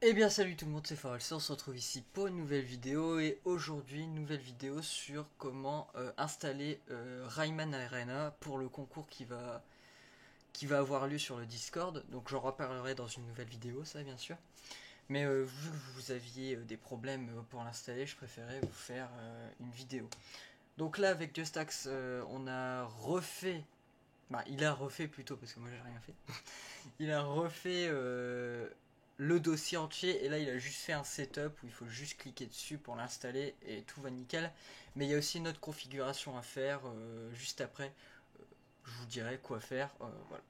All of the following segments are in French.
Eh bien salut tout le monde, c'est Forelsa, on se retrouve ici pour une nouvelle vidéo et aujourd'hui une nouvelle vidéo sur comment installer Rayman Arena pour le concours qui va avoir lieu sur le Discord. Donc j'en reparlerai dans une nouvelle vidéo, ça bien sûr. Mais vu que vous aviez des problèmes pour l'installer, je préférais vous faire une vidéo. Donc là avec JustAx, on a refait, bah il a refait plutôt parce que moi j'ai rien fait. Il a refait le dossier entier et là il a juste fait un setup où il faut juste cliquer dessus pour l'installer et tout va nickel. Mais il y a aussi une autre configuration à faire juste après. Je vous dirai quoi faire. Voilà.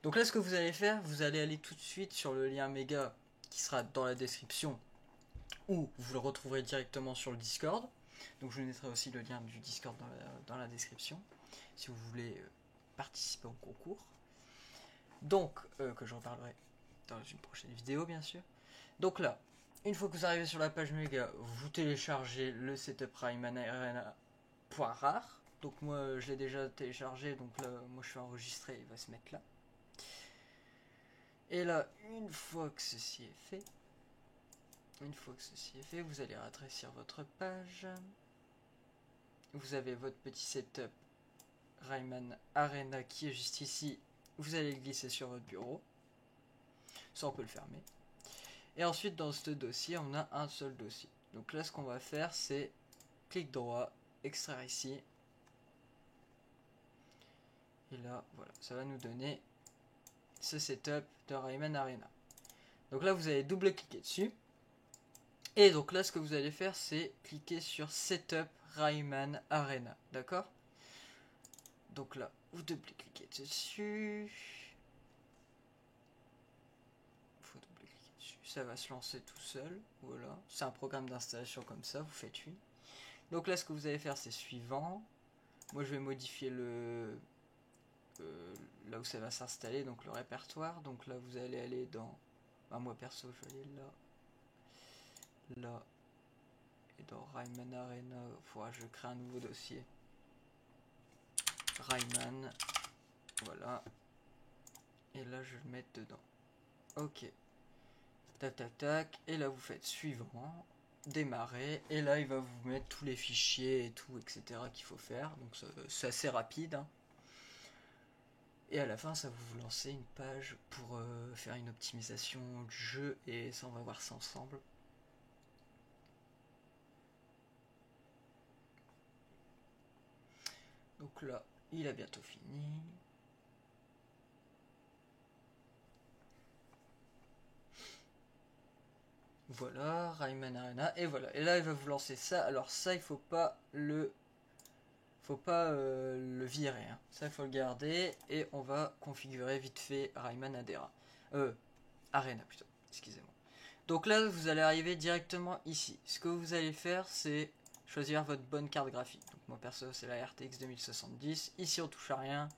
Donc là ce que vous allez faire, vous allez aller tout de suite sur le lien méga qui sera dans la description ou vous le retrouverez directement sur le Discord. Donc je vous mettrai aussi le lien du Discord dans la description si vous voulez participer au concours. Donc, que je reparlerai dans une prochaine vidéo, bien sûr. Donc là, une fois que vous arrivez sur la page méga, vous téléchargez le setup Rayman Arena .rar. Donc moi, je l'ai déjà téléchargé, donc là, moi je suis enregistré, il va se mettre là. Et là, une fois que ceci est fait, vous allez rétrécir votre page. Vous avez votre petit setup Rayman Arena qui est juste ici. Vous allez le glisser sur votre bureau. Ça, on peut le fermer. Et ensuite, dans ce dossier, on a un seul dossier. Donc là, ce qu'on va faire, c'est clic droit, extraire ici. Et là, voilà, ça va nous donner ce setup de Rayman Arena. Donc là, vous allez double-cliquer dessus. Et donc là, ce que vous allez faire, c'est cliquer sur Setup Rayman Arena. D'accord? Donc là, vous double-cliquez dessus. Faut double-cliquer dessus. Ça va se lancer tout seul. Voilà. C'est un programme d'installation comme ça. Vous faites une. Donc là, ce que vous allez faire, c'est suivant. Moi, je vais modifier là où ça va s'installer, donc le répertoire. Donc là, vous allez aller dans... Bah, moi, perso, je vais aller là, et dans Rayman Arena, je crée un nouveau dossier. Rayman, voilà. Et là, je vais le mettre dedans. Ok. Tac, tac, tac. Et là, vous faites suivant. Démarrer. Et là, il va vous mettre tous les fichiers et tout, etc. qu'il faut faire. Donc, c'est assez rapide, hein. Et à la fin, ça va vous lancer une page pour faire une optimisation du jeu. Et ça, on va voir ça ensemble. Donc là, il a bientôt fini. Voilà, Rayman Arena. Et voilà. Et là, il va vous lancer ça. Alors ça, il faut pas le virer, hein. Ça, il faut le garder. Et on va configurer vite fait Rayman Adera. Arena plutôt. Excusez-moi. Donc là, vous allez arriver directement ici. Ce que vous allez faire, c'est choisir votre bonne carte graphique. Donc moi perso, c'est la RTX 2070. Ici, on touche à rien.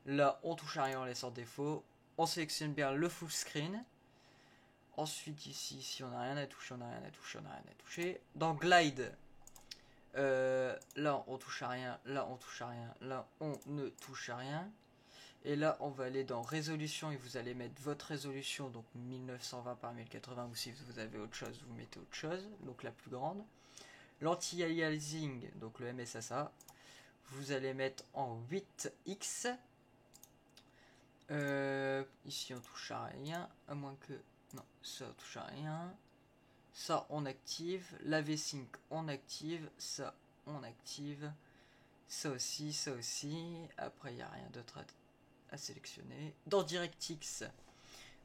Là, on touche à rien, on laisse en défaut. On sélectionne bien le full screen. Ensuite, ici, si on n'a rien à toucher, on n'a rien à toucher, on n'a rien à toucher. Dans Glide, là, on touche à rien, là, on touche à rien, là, on ne touche à rien. Et là, on va aller dans résolution et vous allez mettre votre résolution, donc 1920 par 1080, ou si vous avez autre chose, vous mettez autre chose, donc la plus grande. L'anti-aliasing, donc le MSSA, vous allez mettre en 8x. Ici, on touche à rien, à moins que... Non, ça touche à rien. Ça, on active. La V-Sync, on active. Ça, on active. Ça aussi, ça aussi. Après, il n'y a rien d'autre à sélectionner. Dans DirectX,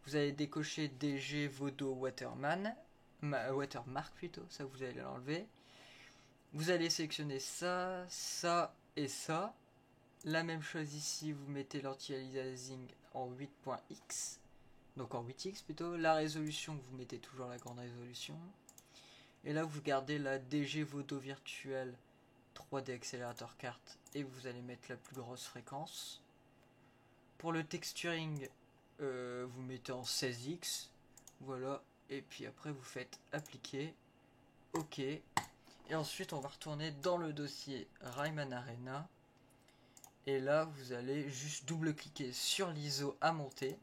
vous allez décocher DG Vodo Waterman. Watermark plutôt, ça vous allez l'enlever. Vous allez sélectionner ça, ça et ça. La même chose ici, vous mettez l'anti-aliasing en 8.x. Donc en 8x plutôt. La résolution, vous mettez toujours la grande résolution. Et là, vous gardez la DG Vodo virtuelle 3D accélérateur carte et vous allez mettre la plus grosse fréquence. Pour le texturing, vous mettez en 16x. Voilà. Et puis après, vous faites appliquer. OK. Et ensuite, on va retourner dans le dossier Rayman Arena. Et là, vous allez juste double-cliquer sur l'ISO à monter.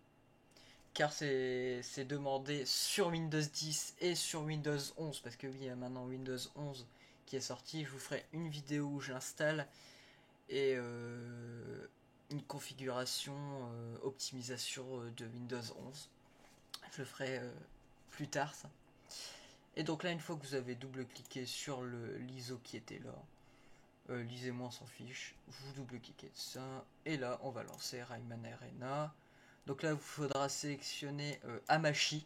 car c'est demandé sur Windows 10 et sur Windows 11, parce que oui, il y a maintenant Windows 11 qui est sorti. Je vous ferai une vidéo où je l'installe et une configuration, optimisation de Windows 11. Je le ferai plus tard ça. Et donc là, une fois que vous avez double-cliqué sur l'ISO qui était là, lisez-moi, on s'en fiche, vous double-cliquez ça, et là, on va lancer Rayman Arena. Donc là, il vous faudra sélectionner Hamachi.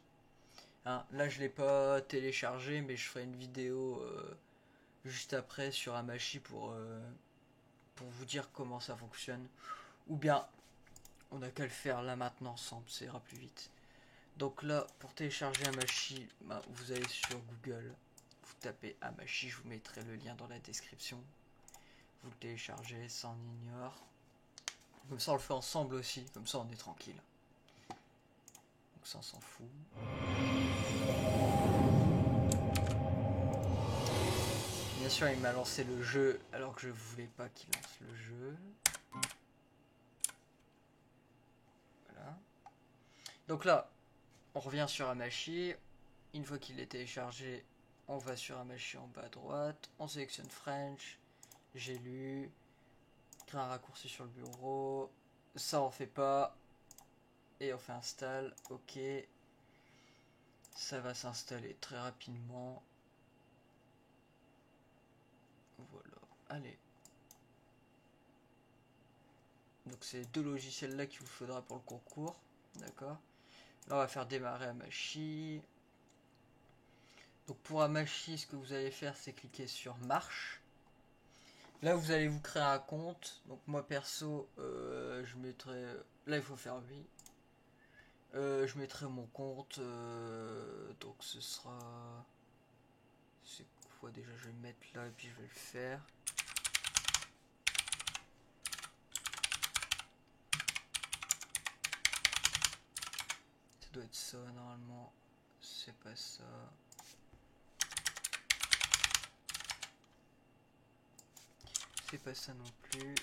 Hein, là, je ne l'ai pas téléchargé, mais je ferai une vidéo juste après sur Hamachi pour vous dire comment ça fonctionne. Ou bien, on n'a qu'à le faire là maintenant ensemble, ça ira plus vite. Donc là, pour télécharger Hamachi, bah, vous allez sur Google, vous tapez Hamachi, je vous mettrai le lien dans la description. Vous le téléchargez, ça on ignore. Comme ça on le fait ensemble aussi, comme ça on est tranquille. Donc ça on s'en fout. Bien sûr il m'a lancé le jeu alors que je voulais pas qu'il lance le jeu. Voilà. Donc là, on revient sur Hamachi. Une fois qu'il est téléchargé, on va sur Hamachi en bas à droite. On sélectionne French. J'ai lu. Créer un raccourci sur le bureau. Ça on fait pas. Et on fait install. Ok. Ça va s'installer très rapidement. Voilà. Allez. Donc c'est deux logiciels là qu'il vous faudra pour le concours. D'accord. Là on va faire démarrer Hamachi. Donc pour Hamachi, ce que vous allez faire, c'est cliquer sur marche. Là vous allez vous créer un compte. Donc moi perso, je mettrai... Là il faut faire oui. Je mettrai mon compte. Donc ce sera... C'est quoi déjà? Je vais le mettre là et puis je vais le faire. Ça doit être ça normalement. C'est pas ça. C'est pas ça non plus.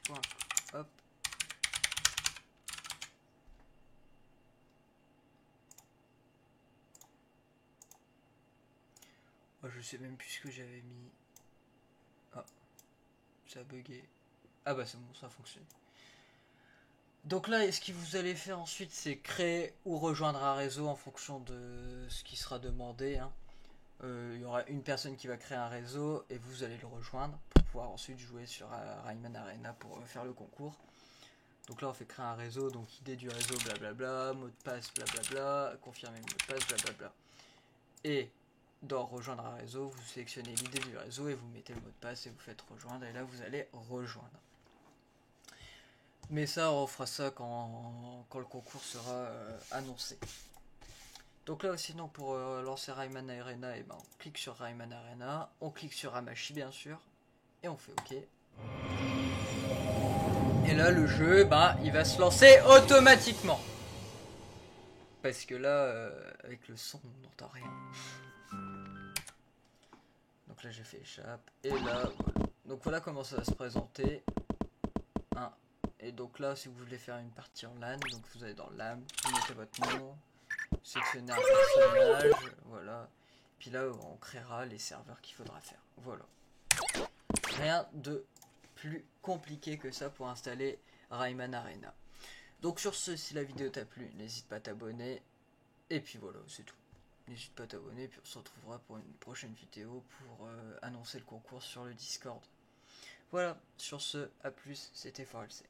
Voilà. Hop. Oh, je sais même plus ce que j'avais mis. Ah, ça a bugué. Ah bah c'est bon, ça fonctionne. Donc là, ce que vous allez faire ensuite, c'est créer ou rejoindre un réseau en fonction de ce qui sera demandé. Hein. Il y aura une personne qui va créer un réseau et vous allez le rejoindre pour pouvoir ensuite jouer sur Rayman Arena pour faire le concours. Donc là on fait créer un réseau, donc idée du réseau blablabla, mot de passe blablabla, confirmer mot de passe blablabla. Et dans rejoindre un réseau, vous sélectionnez l'idée du réseau et vous mettez le mot de passe et vous faites rejoindre et là vous allez rejoindre. Mais ça on fera ça quand le concours sera annoncé. Donc là sinon pour lancer Rayman Arena, et ben, on clique sur Rayman Arena, on clique sur Hamachi bien sûr, et on fait OK. Et là le jeu, bah, il va se lancer automatiquement. Parce que là, avec le son, on n'entend rien. Donc là j'ai fait échappe. Et là, voilà. Donc voilà comment ça va se présenter. Hein. Et donc là, si vous voulez faire une partie en LAN, donc vous allez dans LAN, vous mettez votre nom, sélectionnez un personnage, voilà. Puis là, on créera les serveurs qu'il faudra faire. Voilà. Rien de plus compliqué que ça pour installer Rayman Arena. Donc sur ce, si la vidéo t'a plu, n'hésite pas à t'abonner. Et puis voilà, c'est tout. N'hésite pas à t'abonner, puis on se retrouvera pour une prochaine vidéo pour annoncer le concours sur le Discord. Voilà, sur ce, à plus, c'était ForLC.